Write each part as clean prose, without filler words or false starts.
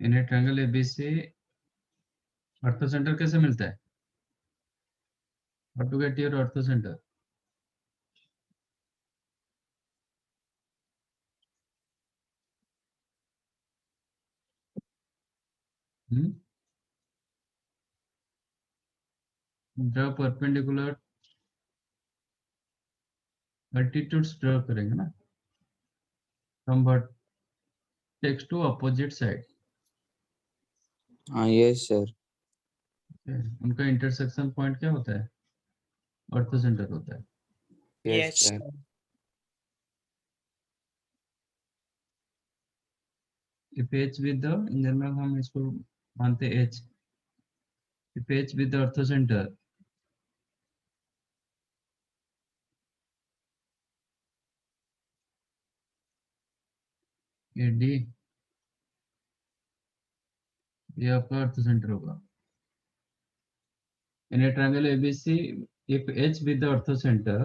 In a triangle ABC ऑर्थोसेंटर कैसे मिलता है? How to get your orthocentre? Draw perpendicular altitudes draw करेंगे ना, from vertex to opposite side. हाँ यस सर। उनका इंटरसेक्शन पॉइंट क्या होता है? ऑर्थोसेंटर होता है। Yes Yes. Sir. If H with the, in general हम इसको मानते हैं H, if H with the orthocentre ये डी, ये आपका ऑर्थोसेंटर होगा। In a triangle ABC if H with the orthocentre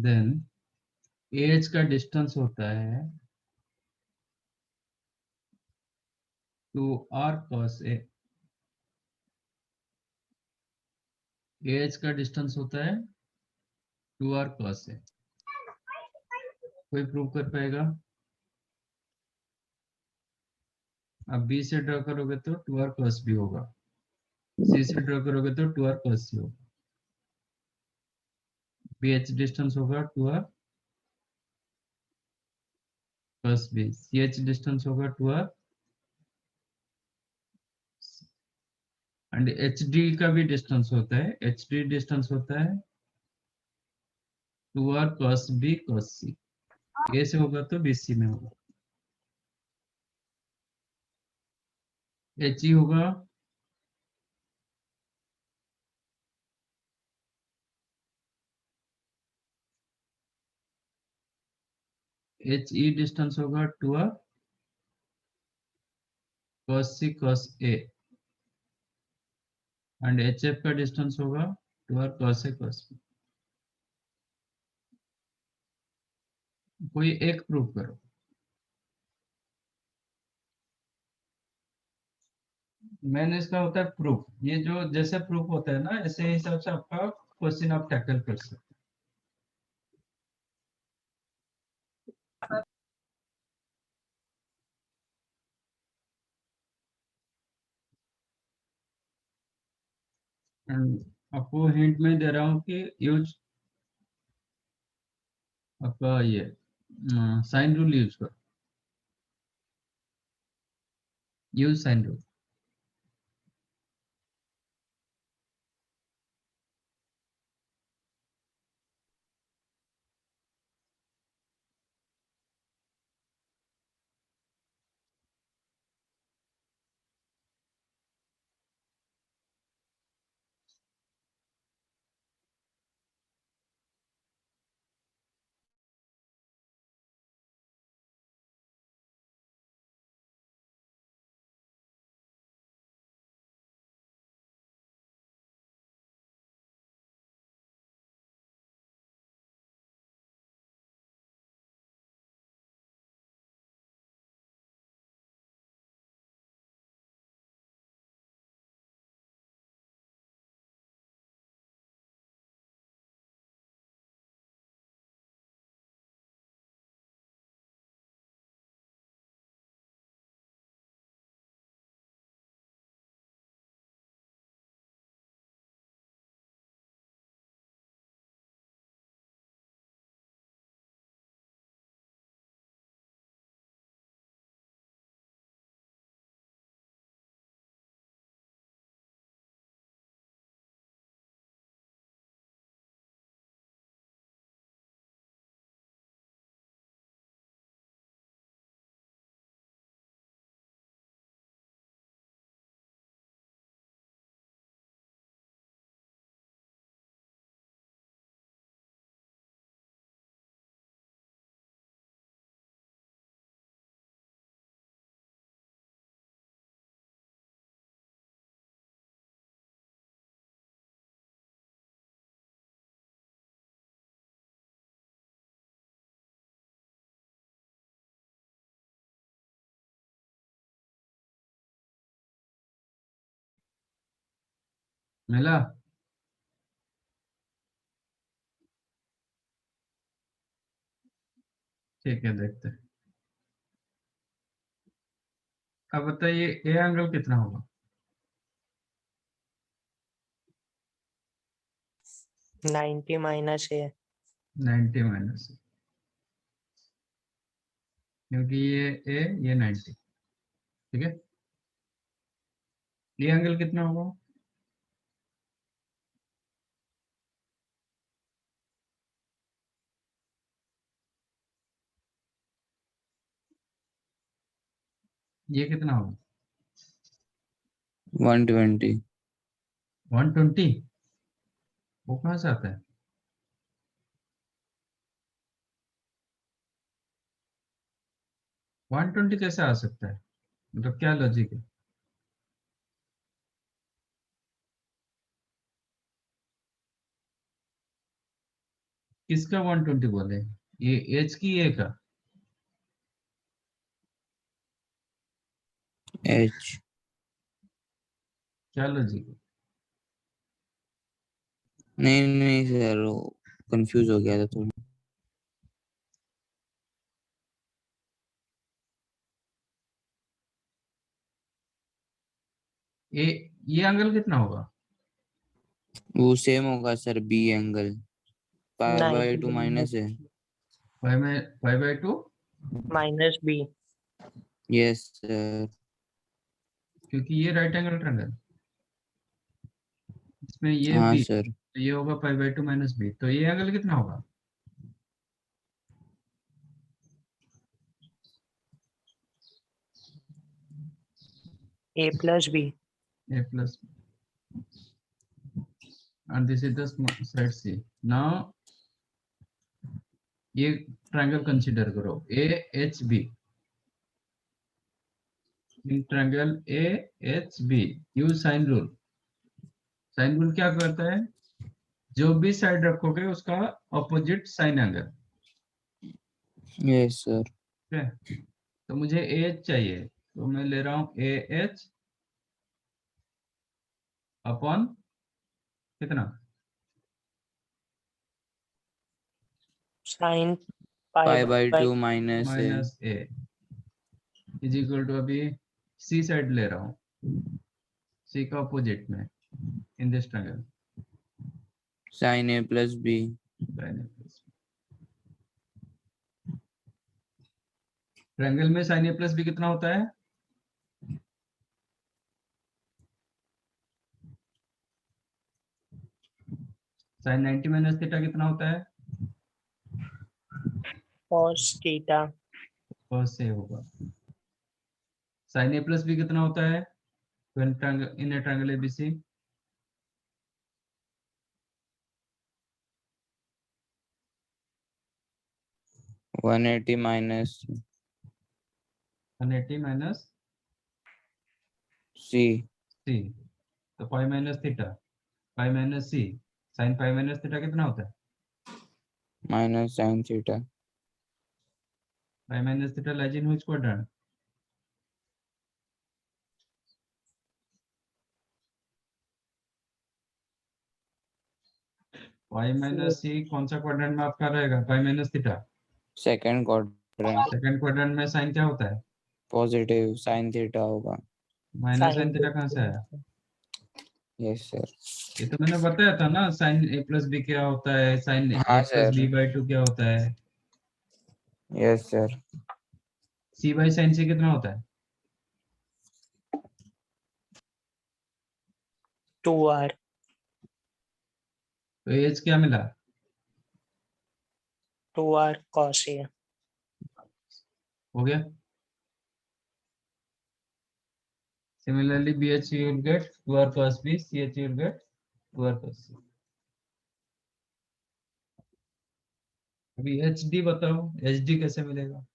then H का डिस्टेंस होता है two R cos A. H का डिस्टेंस होता है टू आर कॉस ए। कोई प्रूव कर पाएगा? अब बी से ड्रॉ करोगे तो टू आर कॉस बी होगा, सी से ड्रॉ करोगे तो टू आर कॉस सी होगा। बी एच डिस्टेंस होगा two R cos B, C H distance होगा two R, and H D का भी डिस्टेंस होता है, एच डी डिस्टेंस होता है two R cos B cos C. A से होगा तो बी सी में होगा। एच ई होगा एच ई डिस्टेंस होगा two R cos c cos a, and H F का डिस्टेंस होगा two R cos a cos b। कोई एक प्रूव करो। मैंने इसका होता है प्रूफ, ये जो जैसे प्रूफ होता है ना ऐसे हिसाब से आपका क्वेश्चन आप टैकल कर सकते हैं। एंड आपको हिंट में दे रहा हूँ कि यूज आपका ये साइन रूल यूज करो, यूज साइन रूल। मिला? ठीक है, देखते हैं। अब बताइए ए एंगल कितना होगा? 90 माइनस ए। 90 माइनस, क्योंकि ये ए ये 90। ठीक है, ये एंगल कितना होगा? ये कितना होगा? 120। 120? वो कहाँ से आता है? 120 कैसे आ सकता है? मतलब क्या लॉजिक है? किसका 120 बोले? ये एच की ए का? एच। क्या लॉजिक है? नहीं नहीं सर, वो कंफ्यूज हो गया था थोड़ा। ए, ये एंगल कितना होगा? वो सेम होगा sir, B angle. Pi by 2 90 minus है। 5/2? Minus B. Yes sir. क्योंकि ये राइट एंगल ट्रायंगल, इसमें ये हाँ बी, सर। तो ये होगा 5/2 माइनस बी, तो ये एंगल कितना होगा? A plus B. A plus, and this is the side C. Now ये ट्रायंगल कंसीडर करो, A H B. In triangle A H B use sine rule. Sine rule क्या करता है? जो भी साइड रखोगे उसका opposite sine angle. Yes sir. ठीक है, तो मुझे ए एच चाहिए, तो मैं ले रहा हूँ ए एच अपॉन कितना? Sine pi by by 2 minus है। Minus A is equal to, अभी सी साइड ले रहा हूँ, सी का अपोजिट में in this triangle, sine A plus B. Triangle में साइन ए प्लस बी कितना होता है? साइन 90 माइनस थीटा कितना होता है? Cos theta. कॉस से होगा। साइन ए प्लस बी कितना होता है in a triangle ABC? One eighty minus 180 minus C. C, तो pi minus theta, pi minus C, sine pi minus theta कितना होता है? Minus sine theta. Pi minus theta lies in which quadrant? Pi minus C कौन सा quadrant में आपका रहेगा? Pi minus theta. Second quadrant. Second quadrant में sine क्या होता है? पॉजिटिव साइन थीटा होगा। माइनस साइन साइन थीटा कहाँ से आया? Yes sir. ये तो मैंने बताया था ना, साइन ए प्लस बी क्या होता है, साइन ए हाँ प्लस सर। बी बाई 2 क्या होता है? Yes sir. C by sine C कितना होता है? 2r। तो एज क्या मिला? 2r cos a। हो गया। Similarly, BH you will get 2r cos B, CH you will get 2r cos C. अभी HD बताओ, HD कैसे मिलेगा?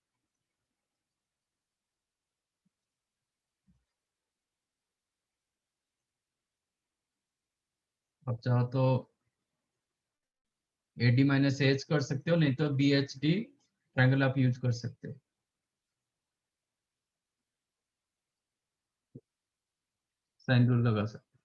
आप चाहो तो AD माइनस एच कर सकते हो, नहीं तो BHD ट्रायंगल आप यूज कर सकते हो, साइन रूल लगा सकते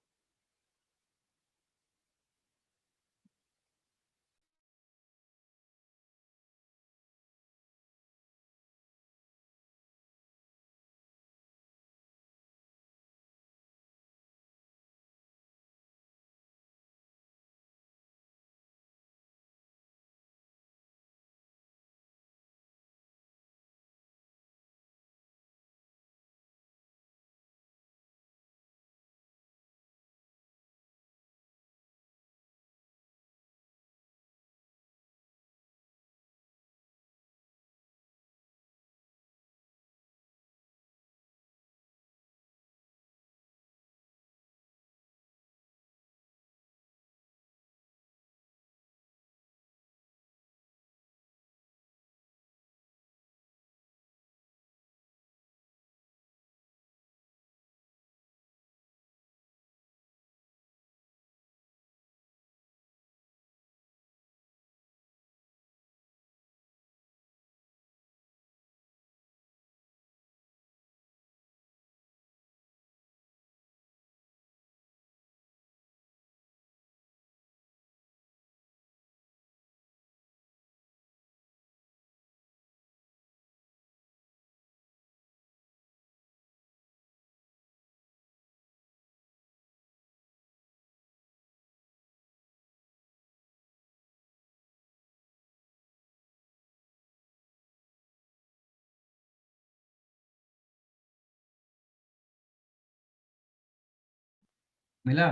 मिला?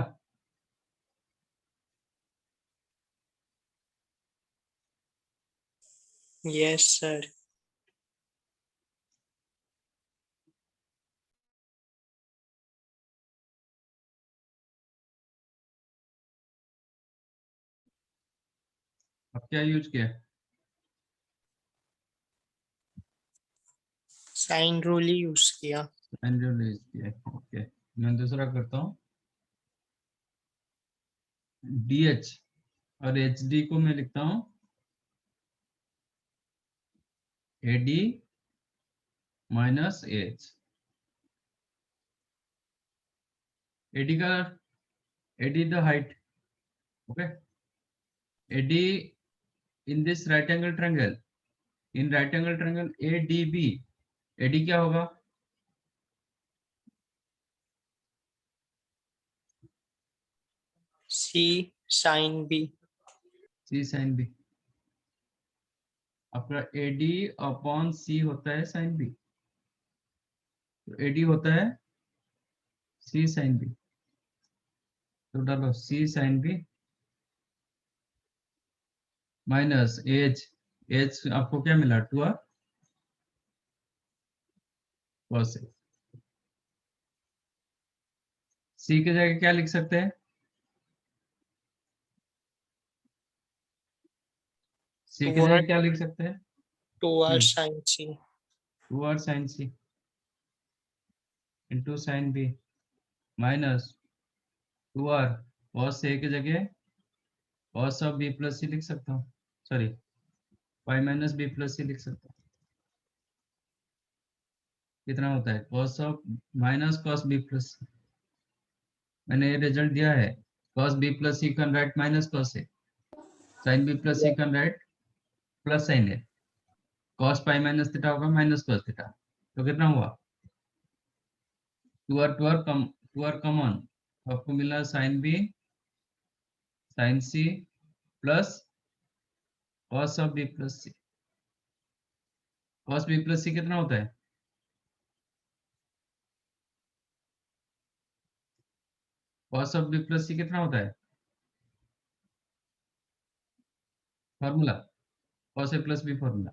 Yes, sir. अब क्या यूज किया? साइन रूल ही यूज किया। साइन रूल यूज किया। ओके, मैं दूसरा करता हूँ। DH और HD को मैं लिखता हूँ AD माइनस AH। AD का AD the height, okay? AD in this right angle triangle, in right angle triangle ADB, AD क्या होगा? C sin B। C sin B। आपका AD अपॉन C होता है sin B, तो AD होता है C sin B। तो डालो C sin B minus AH आपको क्या मिला? 2R cos A। C की जगह क्या लिख सकते हैं? C की जगह 2R क्या लिख सकते हैं? 2R sin C। 2R sin C into sine B minus 2R cos A की जगह cos of B plus C लिख सकता हूँ, sorry y minus B plus C लिख सकता हूँ। कितना होता है? cos of minus cos B plus C। मैंने ये रिजल्ट दिया है। cos B plus C can write minus cos A, sin B plus C can write plus sin A, cos pi minus theta होगा माइनस cos थीटा। तो कितना हुआ? 2R common, आपको मिला sin B sin C plus cos of B plus C। cos B plus C कितना होता है? cos of B plus C कितना होता है? Formula cos A plus B formula.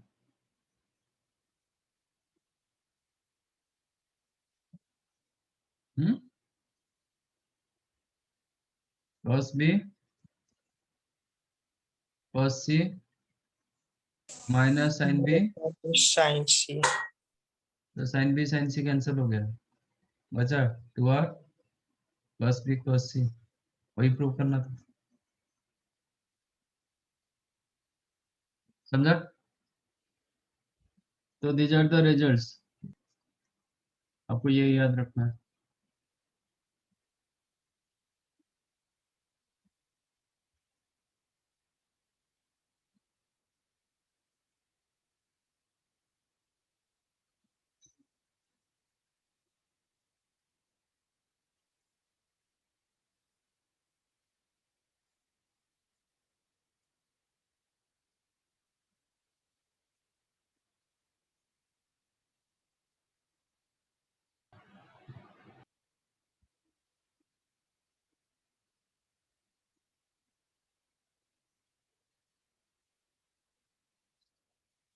cos B cos C minus sin B, sin C। तो sin B sin C cancel हो गया, बचा 2R plus B cos C। वही प्रूव करना था, समझा? तो दीज आर द रिजल्ट्स, आपको ये याद रखना है।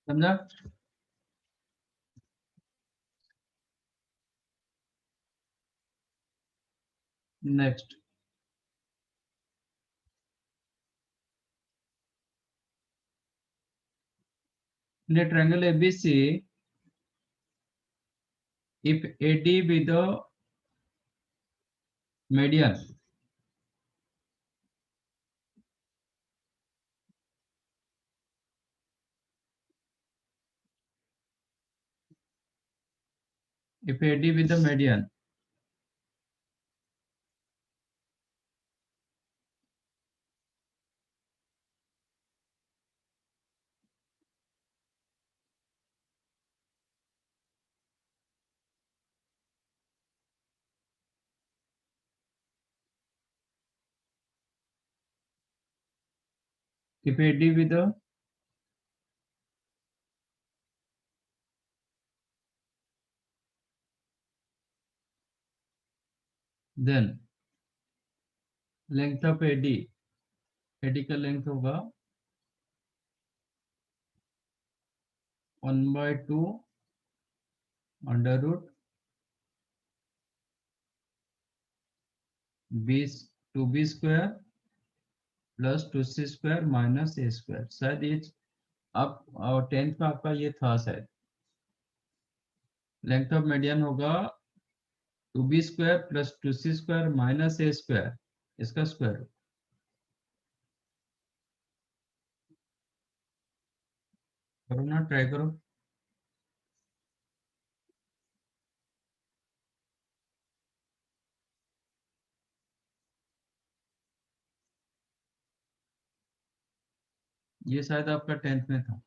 समझा? Next, in a triangle ABC, if AD be the median, if AD be the median, if AD be the then length of AD, AD का लेंथ होगा 1/2 under root 2b square plus 2c square minus A square. शायद ये आप 10th में आपका ये था शायद। लेंथ ऑफ मीडियन होगा 2b square plus 2c square minus A square, इसका स्क्वायर। करो ना, ट्राई करो। ये शायद आपका 10th में था।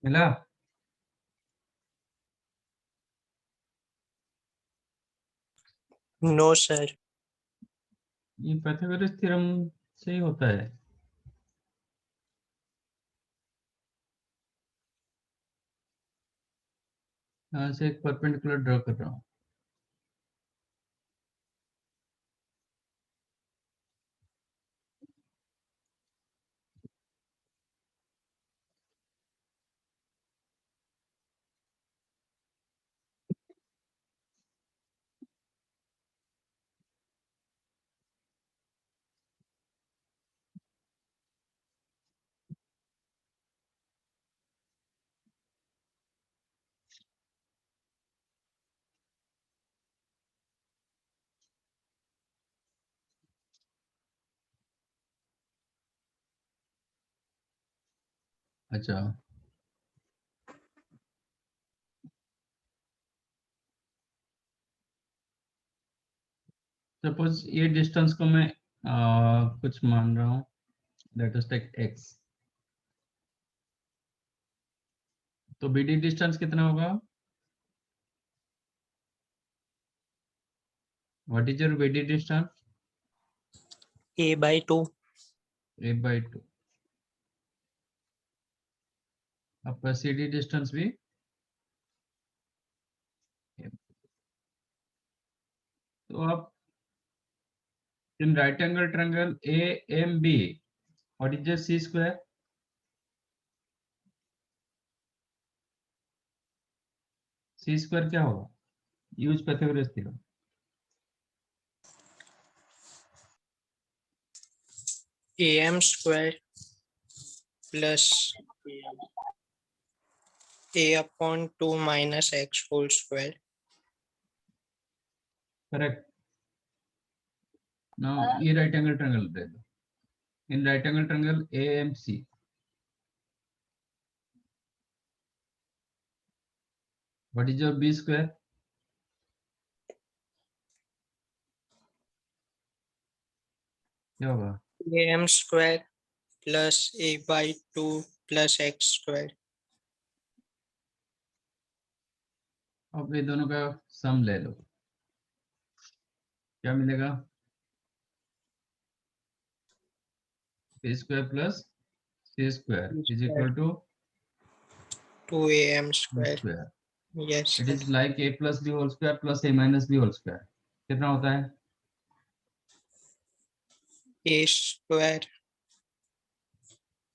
मिला? No sir. ये पाइथागोरस थ्योरम से ही होता है। यहाँ से एक परपेंडिकुलर ड्रॉ कर रहा हूँ। अच्छा, सपोज ये डिस्टेंस को मैं कुछ मान रहा हूँ, लेट अस टेक x, तो BD डिस्टेंस कितना होगा? What is your BD distance? a/2. a/2। आपका CD डिस्टेंस भी तो आप in right angle triangle AMB, what is your C square? C square क्या होगा? Use Pythagoras theorem. am square plus a/2 minus x whole square. Correct. Now ये right angle triangle दे दो, in right angle triangle AMC, what is your B square? क्या होगा? am square plus a/2 plus x square. अब ये दोनों का सम ले लो, क्या मिलेगा? A square plus C square is equal to 2am B square. Square. Yes, it sir. Is like A plus B whole square plus A minus B whole square. कितना होता है? A square.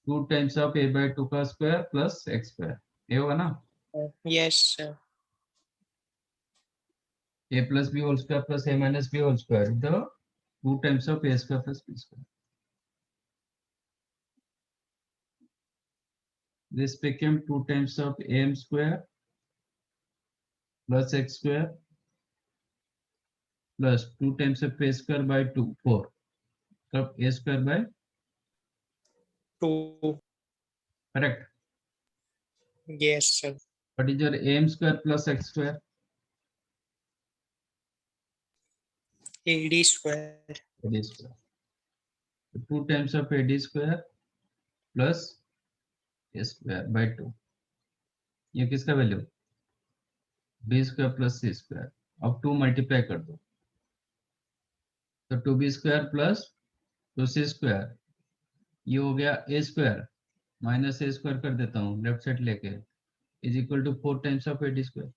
2 times of A/2 का square plus x square, ये होगा ना? Yes, sir. A plus B whole square plus A minus B whole square, the 2 times of A square plus B square. This became 2 times of AM square plus x square plus 2 times of A square by 2, 4. So A square by, 2. correct. Yes, sir. What is your AM square plus x square? AD square. AD square. So 2 times of AD square plus A square by 2. ये किसका value? B square plus C square. अब 2 multiply कर दो, तो 2B square plus 2C square, ये हो गया A square minus A square कर देता हूँ लेफ्ट साइड लेके, is equal to 4 times of AD square.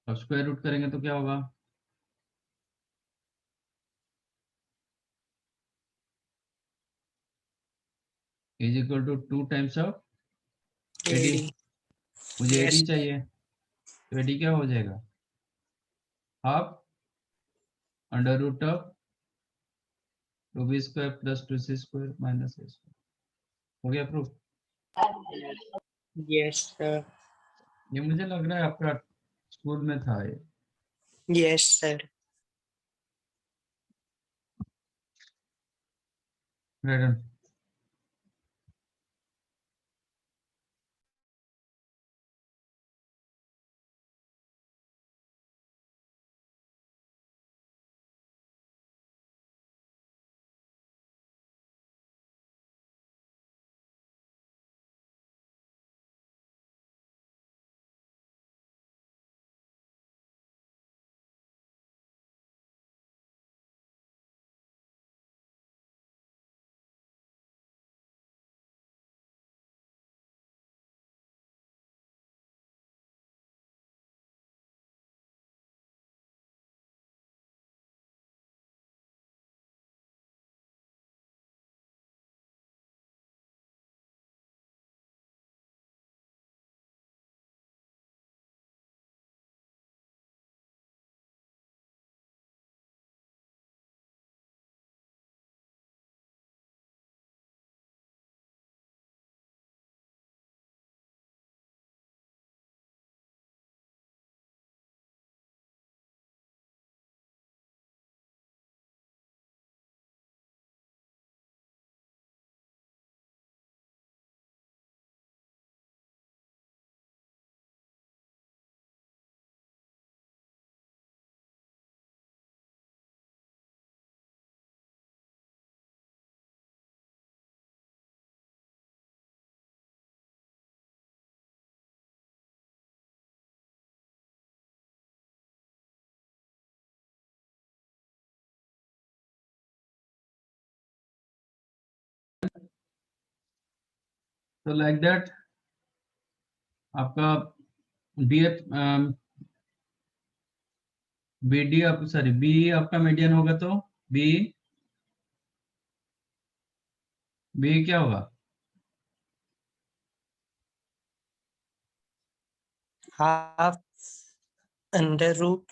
अब स्क्वायर रूट करेंगे तो क्या होगा? Is equal to 2 times of AD। AD. मुझे Yes. AD चाहिए, तो AD क्या हो जाएगा? Half under root of 2B square plus 2C square minus A square. हो गया प्रूफ? Yes, sir. ये मुझे लग रहा है आपका स्कूल में था ये। Yes, sir. Right. तो लाइक दैट आपका बी एफ बी डी आप सॉरी बी आपका मीडियन होगा तो बी बी क्या होगा? half under root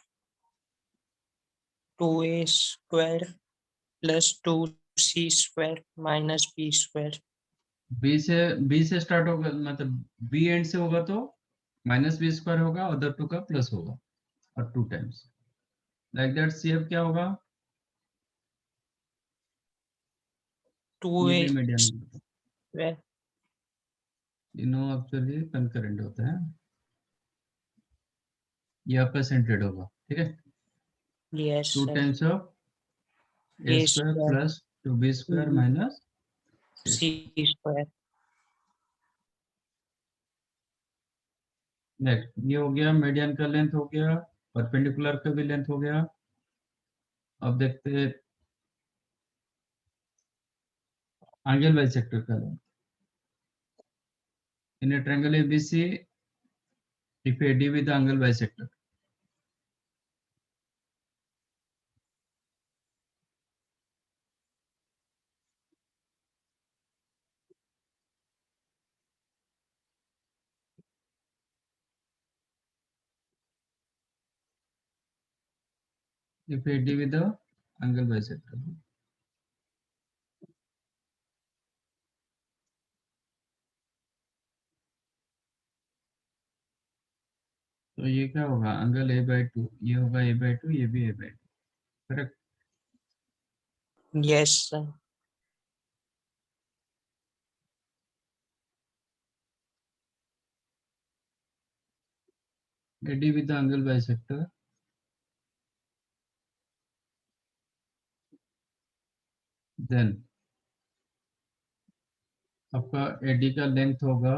2a square plus 2c square minus b square. B से स्टार्ट होगा, मतलब बी एंड से होगा तो माइनस बी स्क्वायर होगा, अदर टू का प्लस होगा और 2 times like that. C F क्या होगा? ये 2a भी मीडियन होगा, square. तीनों एक्चुअली कंकरेंट होता है। ये आपका सेंट्रेड होगा, ठीक है। Yes, 2 sir. Times of A A square square plus 2b square minus c square. Next ये हो गया, मीडियन का लेंथ हो गया, परपेंडिकुलर का भी लेंथ हो गया। अब देखते हैं एंगल बाइसेक्टर का length in a triangle ABC if AD with the angle bisector। If AD with the angle bisector, तो ये क्या होगा? एंगल a/2, ये होगा a/2, ये भी a/2, correct. Yes, sir. AD with the angle bisector, then आपका AD का लेंथ होगा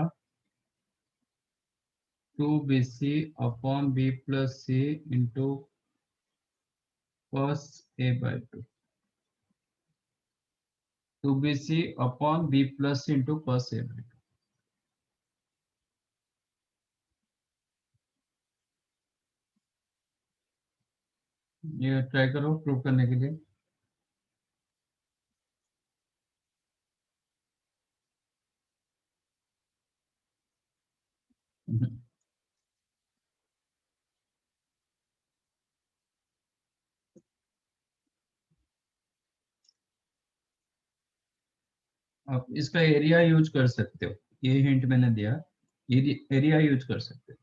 2BC upon B plus C into cos a/2, 2BC upon B plus C into cos a/2। ये try करो prove करने के लिए। आप इसका एरिया यूज कर सकते हो, ये हिंट मैंने दिया, एरिया यूज कर सकते हो।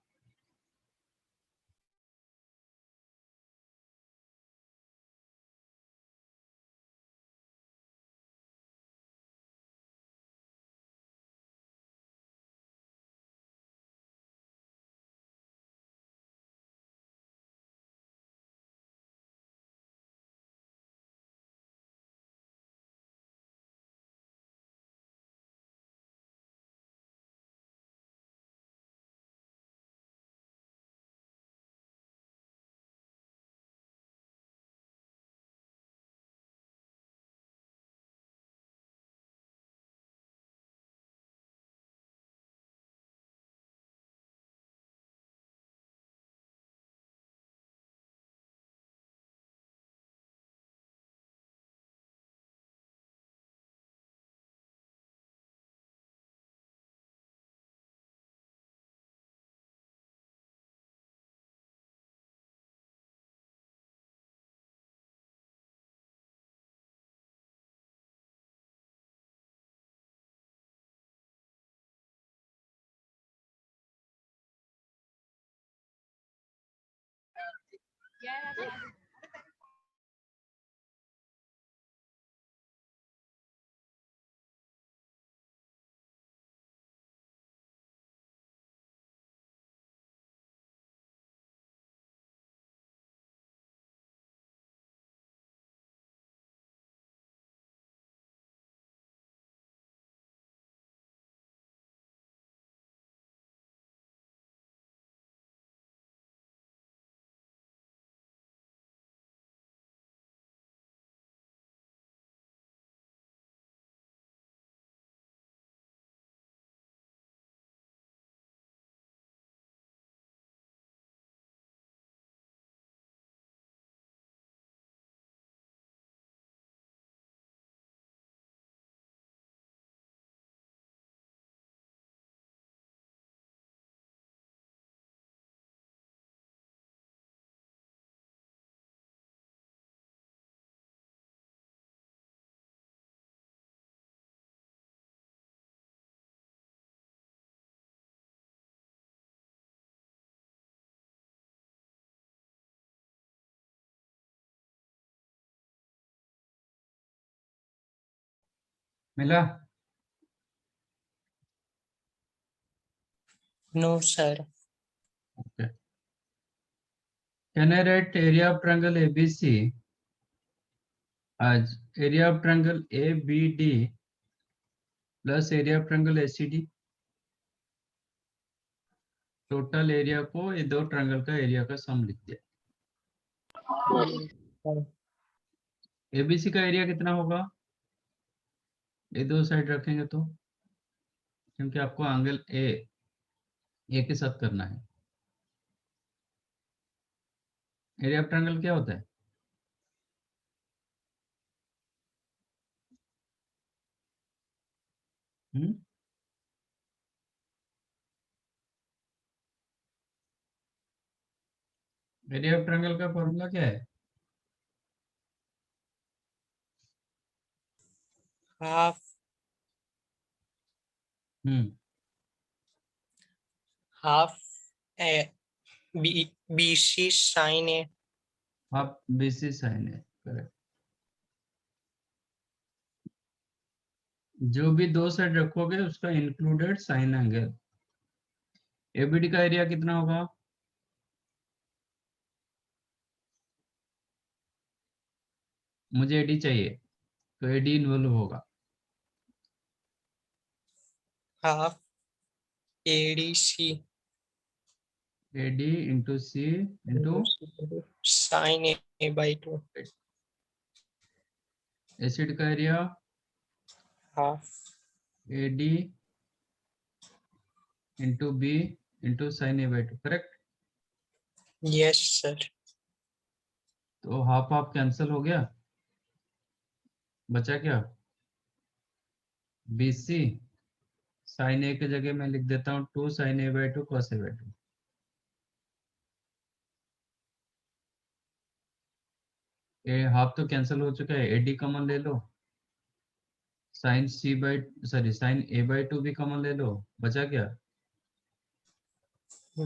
मिला? No, sir. Okay. Can I write area of triangle ABC as area of triangle ABD plus area of triangle ACD? Total area को ये दो ट्रायंगल का एरिया का सम लिख दिया। Sir. एबीसी का एरिया कितना होगा? ये दो साइड रखेंगे तो, क्योंकि आपको एंगल ए के साथ करना है। एरिया ऑफ ट्रायंगल क्या होता है? हम्म, एरिया ऑफ ट्रायंगल का फॉर्मूला क्या है? Half हम्म, half a BC sin A. आप बीसी साइन है, करेक्ट। जो भी दो साइड रखोगे उसका इंक्लूडेड साइन एंगल। एबीडी का एरिया कितना होगा? मुझे एडी चाहिए, तो एडी इन्वॉल्व होगा। Half ADC AD into C into sin A by 2. ACD का area Half. AD into B into sine A by two, correct. Yes, sir. तो half half cancel हो गया, बचा क्या? बीसी साइन ए की जगह मैं लिख देता हूँ 2 sine A by two cos A by two. ये हाफ तो कैंसिल हो चुका है, एडी कॉमन ले लो, sine C by sorry sine A by two भी कॉमन ले लो, बचा क्या?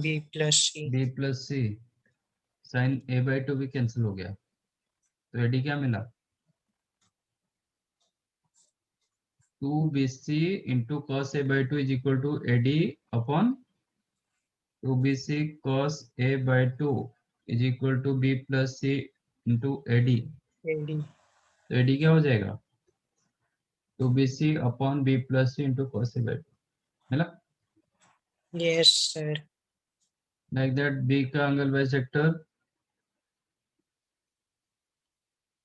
B plus C. B plus C, sine A by two भी कैंसिल हो गया, तो एडी क्या मिला? 2bc into cos A by two is equal to AD upon 2bc cos a by 2 is equal to b plus c into AD। AD. तो AD क्या हो जाएगा? 2bc upon b plus c into cos a by 2, मिला? Yes, sir. Like that b का angle bisector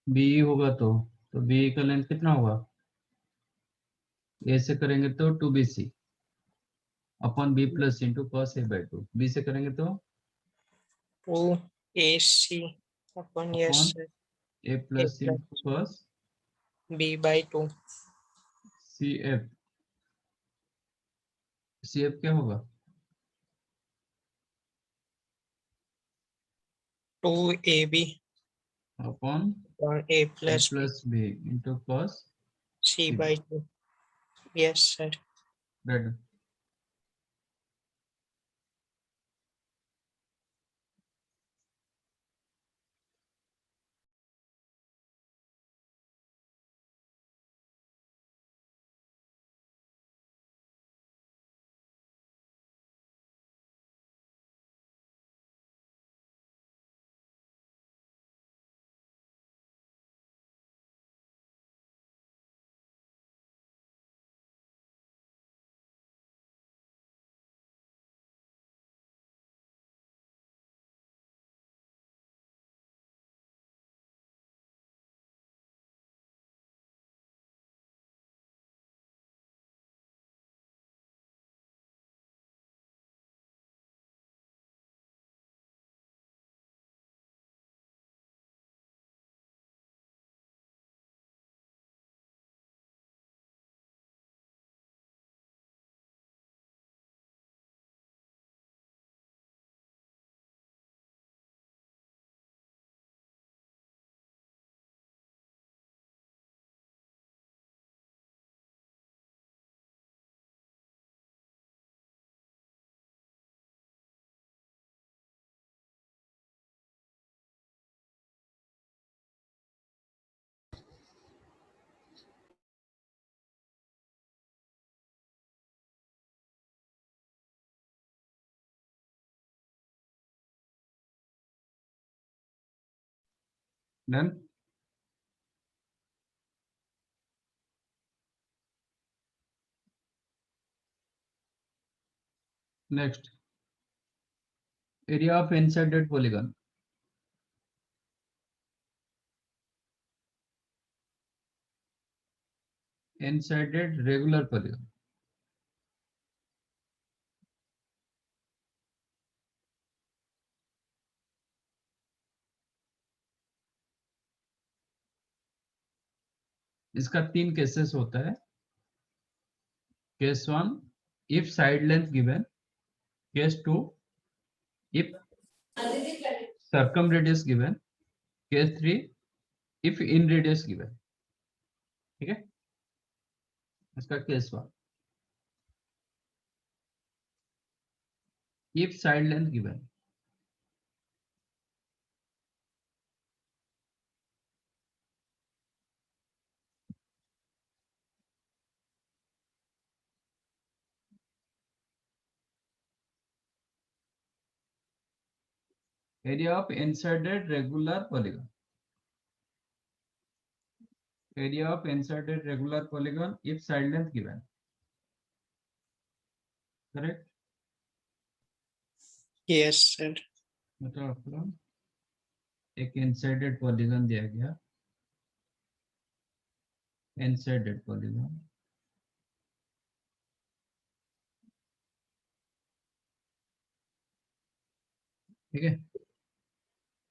BE होगा, तो BE का length कितना होगा? A से करेंगे तो 2bc upon b plus c into cos a by 2, B से करेंगे तो 2 AC upon yes, upon sir. a A plus c plus into cos B by 2. CF। CF क्या होगा? 2 AB upon upon A a plus B. plus b into cos C C। by 2. Yes, sir. Right. Done. Next, area of inscribed polygon. Inscribed regular polygon. इसका 3 cases होता है। Case 1, if side length given. Case 2, if circumradius given। Case 3, if inradius given. ठीक है, इसका case 1, if side length given. Area of inscribed regular polygon. Area of inscribed regular polygon if side length given. Correct. Yes, sir. मतलब आपको एक इनसाइडेड polygon दिया गया, इनसाइडेड polygon, ठीक है,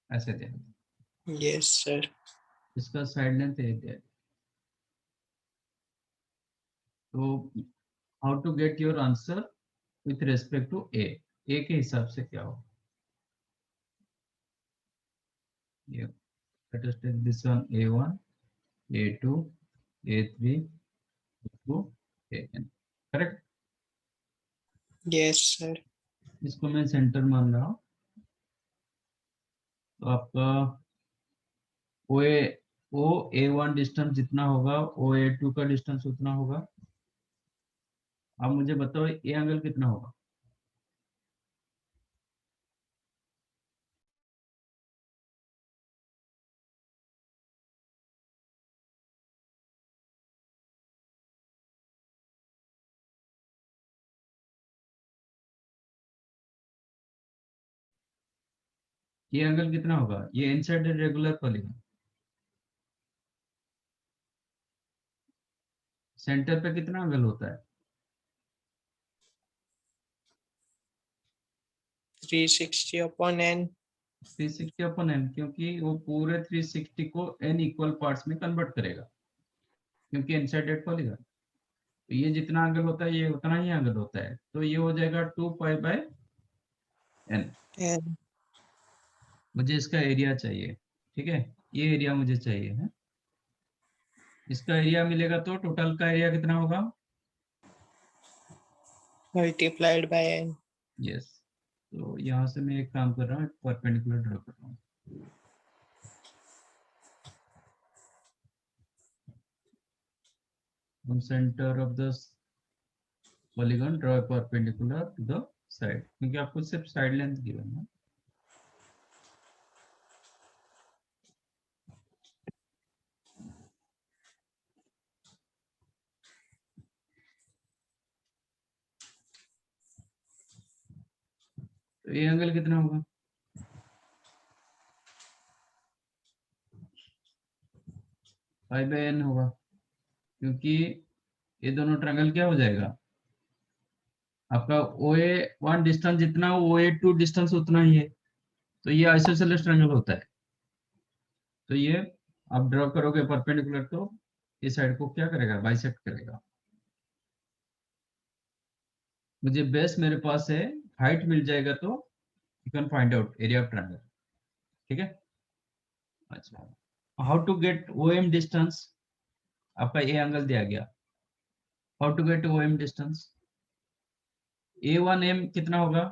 ऐसे दिया गया। Yes, sir. इसका साइड लेंथ ये दिया गया। तो how to get your answer with respect to A के हिसाब से क्या हो? ये let us take this one A1, A2, A3, A2, AN। Correct. Yes, sir. इसको मैं सेंटर मान रहा हूँ। तो आपका ओ A1 डिस्टेंस जितना होगा, ओ A2 का डिस्टेंस उतना होगा। अब मुझे बताओ ए एंगल कितना होगा? ये एंगल कितना होगा? ये इनसाइड रेगुलर पॉलीगन, सेंटर पे कितना एंगल होता है? 360 upon n. 360 अपन एन, क्योंकि वो पूरे 360 को एन इक्वल पार्ट्स में कन्वर्ट करेगा, क्योंकि इनसाइडेड पॉलीगन। तो ये जितना एंगल होता है ये उतना ही एंगल होता है, तो ये हो जाएगा 2 पाई बाय एन। n. मुझे इसका एरिया चाहिए, ठीक है, ये एरिया मुझे चाहिए है। इसका एरिया मिलेगा तो टोटल का एरिया कितना होगा? Multiplied by n. यस। तो यहाँ से मैं एक काम कर रहा हूँ, परपेंडिकुलर ड्रॉ कर रहा हूँ। From center of the polygon draw a perpendicular to the side, क्योंकि आपको सिर्फ साइड लेंथ गिवन है। तो ये एंगल कितना होगा? पाई बाय एन होगा, क्योंकि ये दोनों ट्रायंगल क्या हो जाएगा? आपका OA1 डिस्टेंस जितना OA2 डिस्टेंस उतना ही है, तो ये आइसोसेलेस ट्रायंगल होता है। तो ये आप ड्रॉ करोगे परपेंडिकुलर तो इस साइड को क्या करेगा? बाइसेक्ट करेगा। मुझे बेस मेरे पास है, हाइट मिल जाएगा तो you can find out area of triangle. ठीक है, अच्छा, how to get OM distance? आपका ए एंगल दिया गया, how to get OM distance? A1M कितना होगा?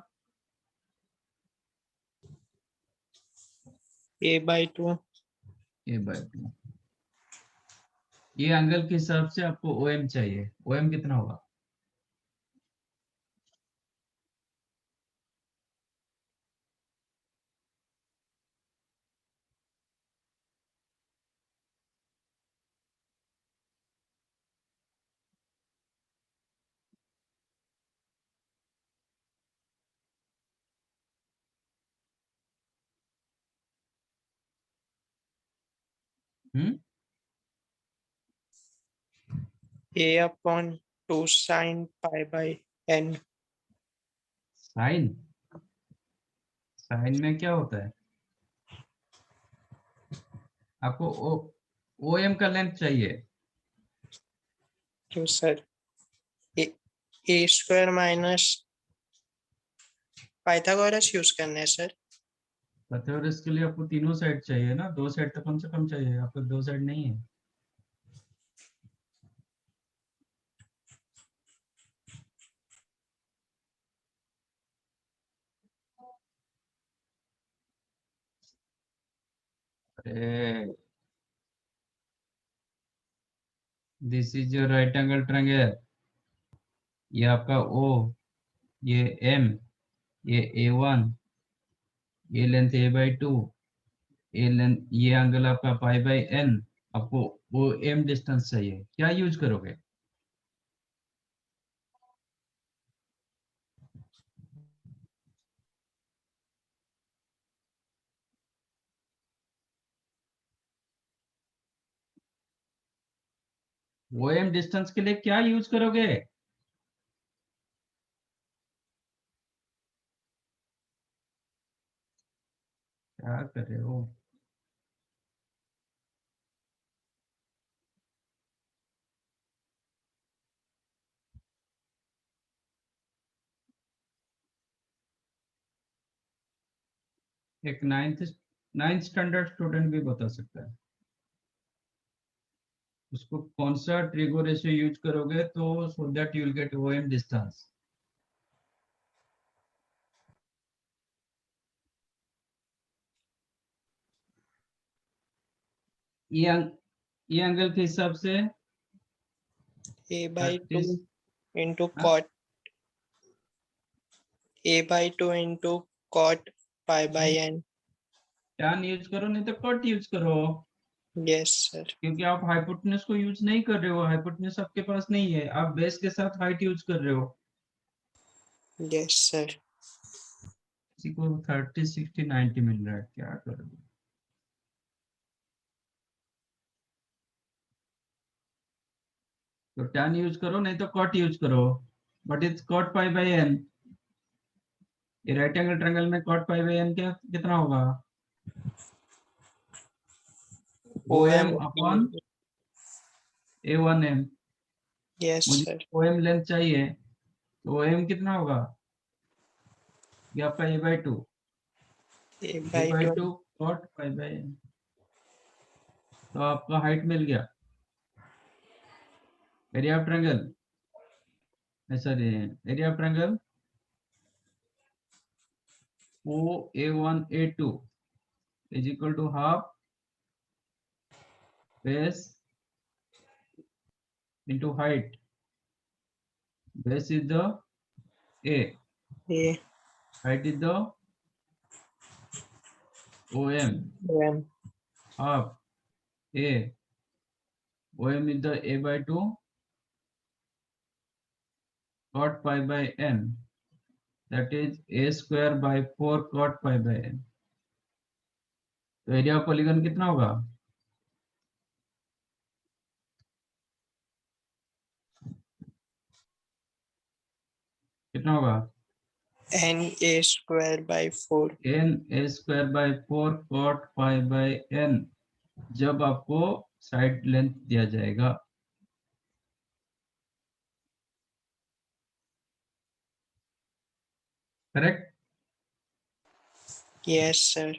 A by 2. A/2। ये एंगल के हिसाब से आपको OM चाहिए, OM कितना होगा? A upon 2 sin pi by n. Sine, sine में क्या होता है? आपको ओ एम का लेंथ चाहिए। तो सर ए स्क्वायर माइनस पाइथागोरस यूज करना है सर। पता है, और इसके लिए आपको तीनों साइड चाहिए ना, दो साइड तो कम से कम चाहिए, आपको दो साइड नहीं है। अरे this is your right angle triangle, ये आपका ओ, ये एम, ये A1, ये लेंथ A/2, ये लेंथ, ये एंगल आपका पाई बाई एन। आपको ओ एम डिस्टेंस चाहिए, क्या यूज करोगे? ओ एम डिस्टेंस के लिए क्या यूज करोगे? क्या कर रहे हो? एक नाइन्थ स्टैंडर्ड स्टूडेंट भी बता सकता है। उसको कौन सा ट्रिगो रेशियो यूज करोगे तो so that you will get O M distance. ये ये एंगल के हिसाब से A/2 30, into हाँ, cot A/2 into cot pi by n. Tan use करो नहीं तो कट यूज करो, Yes sir. क्योंकि आप हाइपोटेन्यूज को यूज नहीं कर रहे हो, हाइपोटेन्यूज आपके पास नहीं है, आप बेस के साथ हाइट यूज कर रहे हो। Yes sir. किसी को 30, 60, 90 मिल रहा है, क्या करोगे? तो टैन यूज करो नहीं तो कट यूज करो, but it's cot pi by N. ये राइट एंगल ट्रायंगल में कॉट पाई बाई एन क्या कितना होगा? O M OM. Upon A1M। Yes मुझे sir. ओ एम लेंथ चाहिए, तो ओ एम कितना होगा? ये आपका A/2, A/2. A/2 cot pi by N. तो आपका हाइट मिल गया, area of triangle, sorry, area of triangle OA1A2 is equal to half base into height. Base is the A, A. height is the OM, OM. half A, OM is the A/2 cot pi by n, that is A square by 4 cot pi by n। तो area of polygon कितना होगा? कितना होगा? N A square by 4. n A square by 4 cot pi by n, जब आपको side length दिया जाएगा। Correct? Yes sir.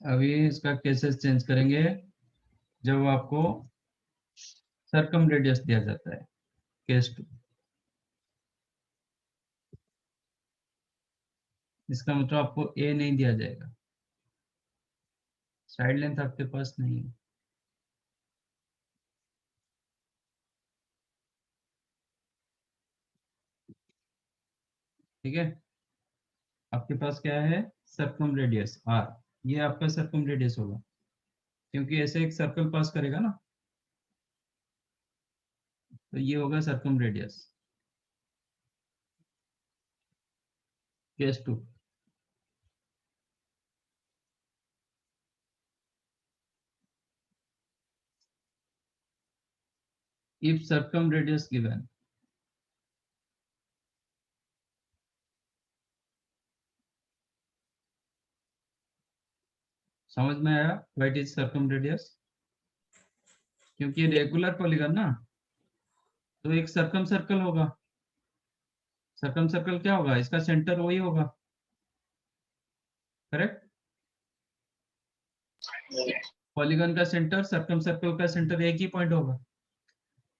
अभी इसका केसेस चेंज करेंगे जब आपको सरकम रेडियस दिया जाता है, केस 2। इसका मतलब आपको ए नहीं दिया जाएगा, साइड लेंथ आपके पास नहीं है। ठीक है, आपके पास क्या है? सरकम रेडियस आर, ये आपका सरकम रेडियस होगा, क्योंकि ऐसे एक सर्कल पास करेगा ना, तो ये होगा सरकम radius, case 2। if circumradius given. समझ में आया व्हाट इज सर्कमरेडियस? क्योंकि रेगुलर पॉलीगन ना, तो एक सर्कम सर्कल होगा। सर्कम सर्कल क्या होगा? इसका सेंटर वही होगा, करेक्ट? पॉलीगन का सेंटर, सर्कम सर्कल का सेंटर एक ही पॉइंट होगा।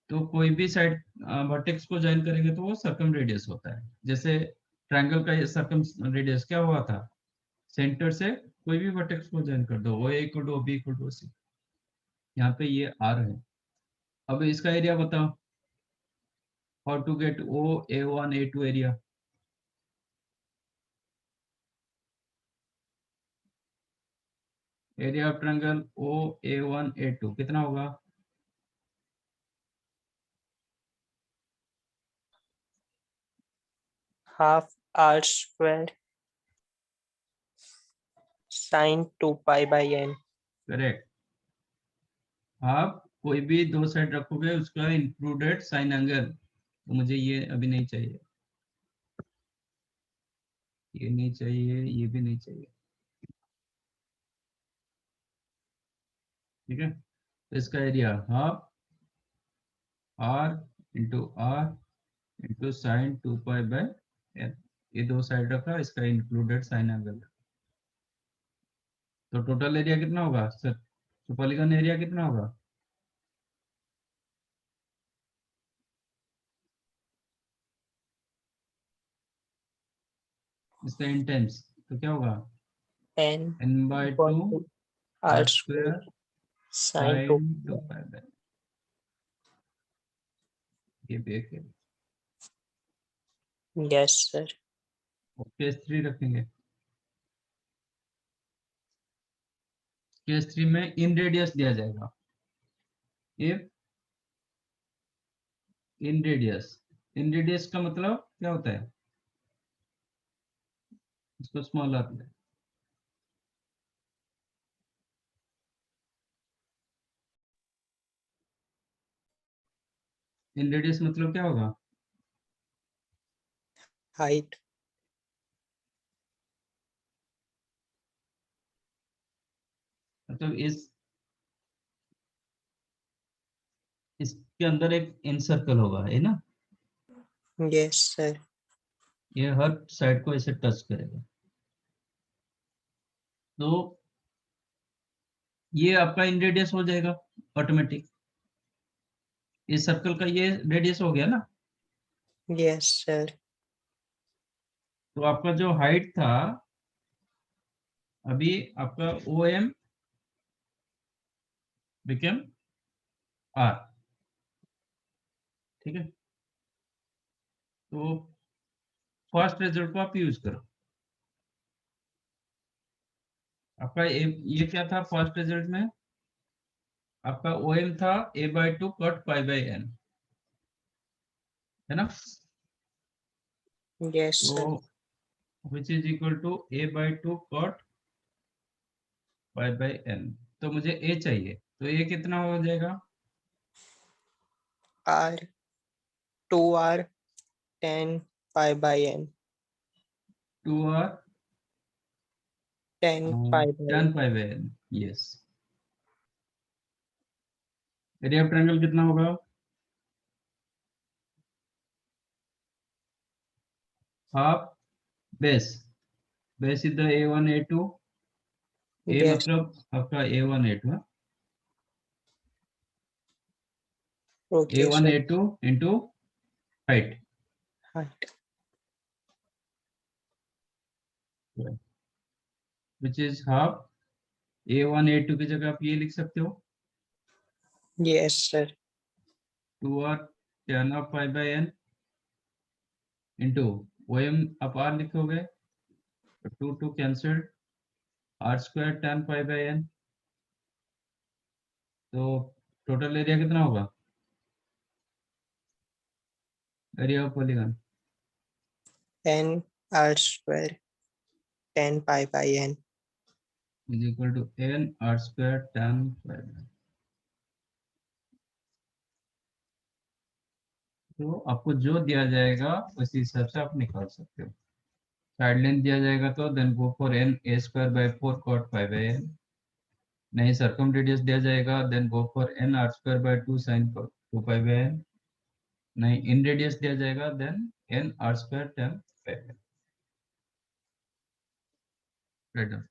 तो कोई भी साइड वर्टेक्स को ज्वाइन करेंगे तो वो सर्कम रेडियस होता है। जैसे ट्रायंगल का सर्कम रेडियस क्या हुआ था? सेंटर से कोई भी वर्टेक्स को ज्वाइन कर दो, वो A equal to B equal to C. यहाँ पे ये आर है। अब इसका एरिया बताओ, how to get O A1 A2 area? Area of triangle O A1 A2 कितना होगा? half r square sin 2 pi by n. Correct. आप कोई भी दो साइड रखोगे उसका इंक्लूडेड साइन एंगल, तो मुझे ये अभी नहीं चाहिए, ये नहीं चाहिए, ये भी नहीं चाहिए, ठीक है? तो इसका area half R into sine 2 pi by N. ये दो साइड रखा, इसका इंक्लूडेड साइन एंगल। तो टोटल एरिया कितना होगा सर? तो पॉलीगन एरिया कितना होगा? इसका इंटेंस तो क्या होगा? n n by equal 2 to r r square square sin 2 sine 2 pi by, ये देख yes sir. केस 3 रखेंगे। केस 3 में इन रेडियस दिया जाएगा। इफ इन रेडियस का मतलब क्या होता है? इसको स्मॉल आर ले। इन रेडियस मतलब क्या होगा? Height मतलब इसके अंदर एक इन सर्कल होगा, है ना? yes sir. ये हर साइड को ऐसे टच करेगा। तो ये आपका इन रेडियस हो जाएगा ऑटोमेटिक। इस सर्कल का ये रेडियस हो गया ना। yes sir. तो आपका जो हाइट था अभी, आपका ओ एम बिकम आर, ठीक है? तो फर्स्ट रिजल्ट को आप यूज करो। आपका ये क्या था फर्स्ट रिजल्ट में? आपका ओ एम था a/2 cot pi by n, है ना? yes sir. तो which is equal to a/2 cot pi by n। तो मुझे a चाहिए, तो a कितना हो जाएगा? r 2r 10 pi by n. 2r 10 pi by 10 n. Pi by n। Yes. Area of triangle कितना होगा? Half base, base is the a1 a2, a yes मतलब आपका a1 a2, okay a1 sir. a2 into height, Height which is half a1 a2 की जगह आप ये लिख सकते हो yes sir. 2r tan of pi by n into O M आप r लिखोगे तो 2 cancelled, r square tan pi by n। तो टोटल एरिया कितना होगा? Area of polygon n r square 10 pi by n. Is equal to n r square tan pi by. तो आपको जो दिया जाएगा उसी हिसाब से आप निकाल सकते हो। साइड लेंथ दिया जाएगा तो then go for N A square by 4 cot pi by N. नहीं सर्कम रेडियस दिया जाएगा then go for N R square by 2 sine 2 pi by N. नहीं इन रेडियस दिया जाएगा then N R square tan pi. Right.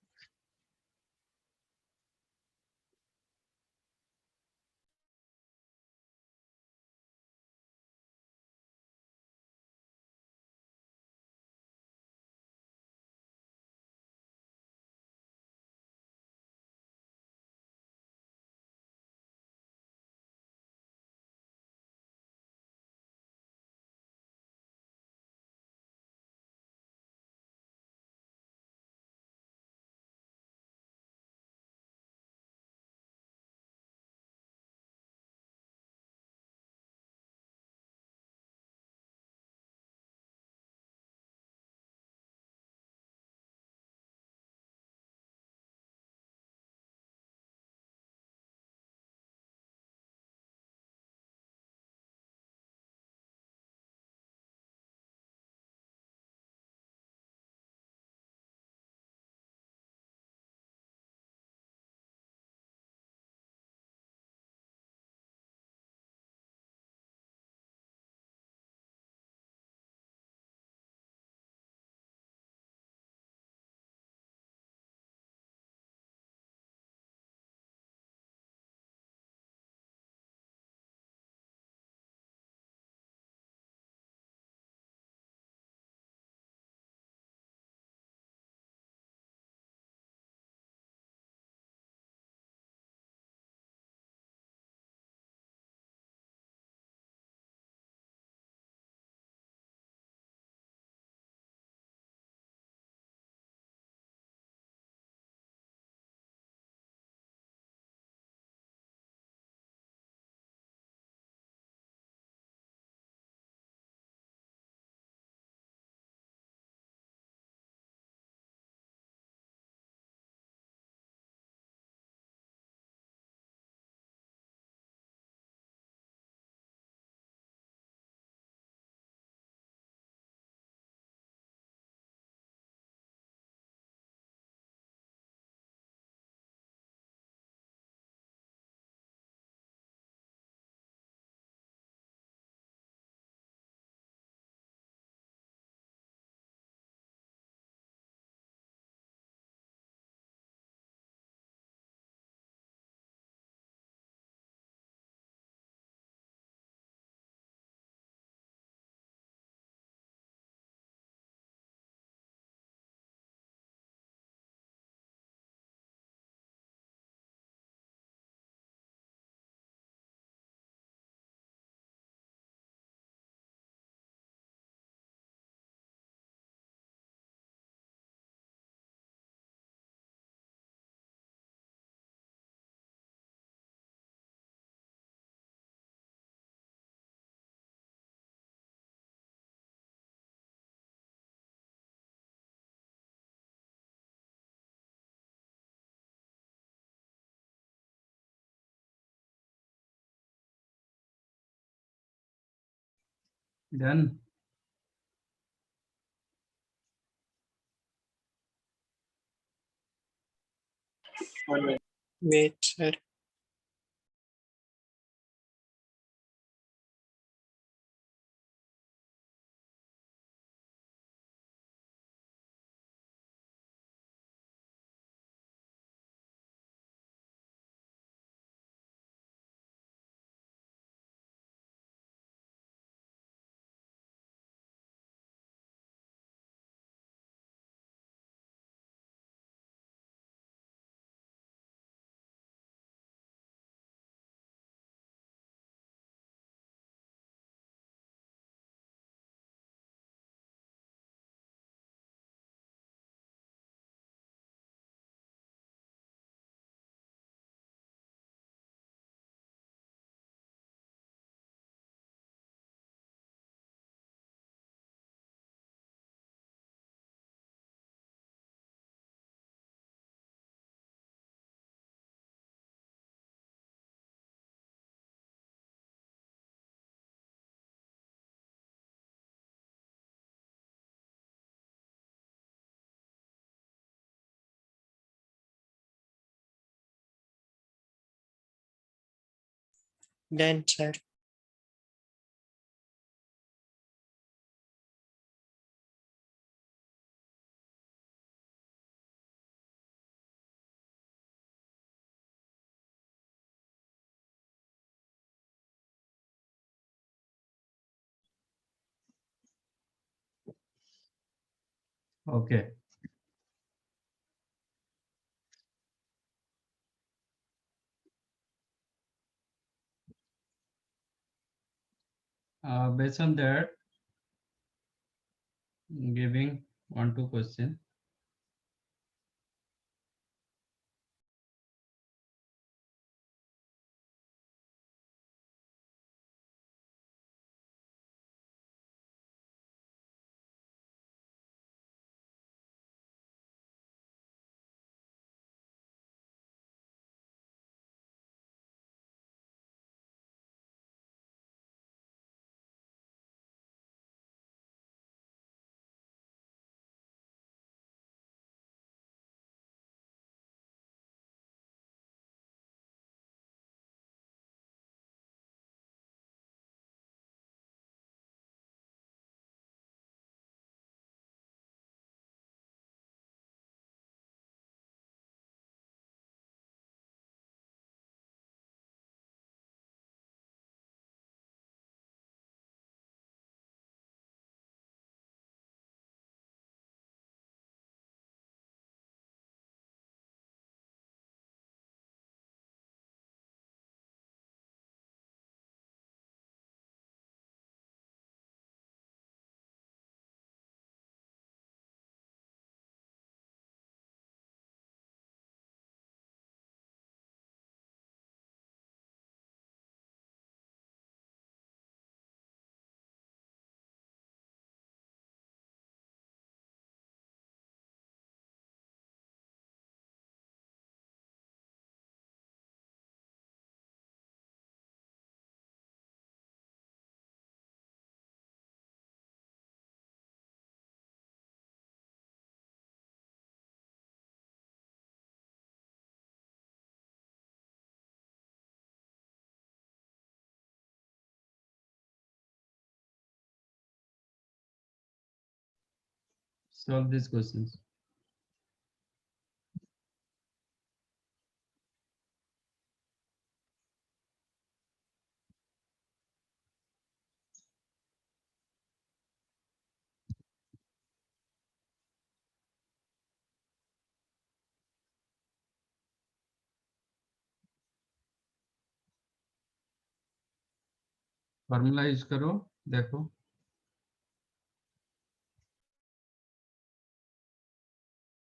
Done. Wait, sir. Then, sir. Okay. Based on that, giving 1-2 question. Solve these questions. Formula use करो, देखो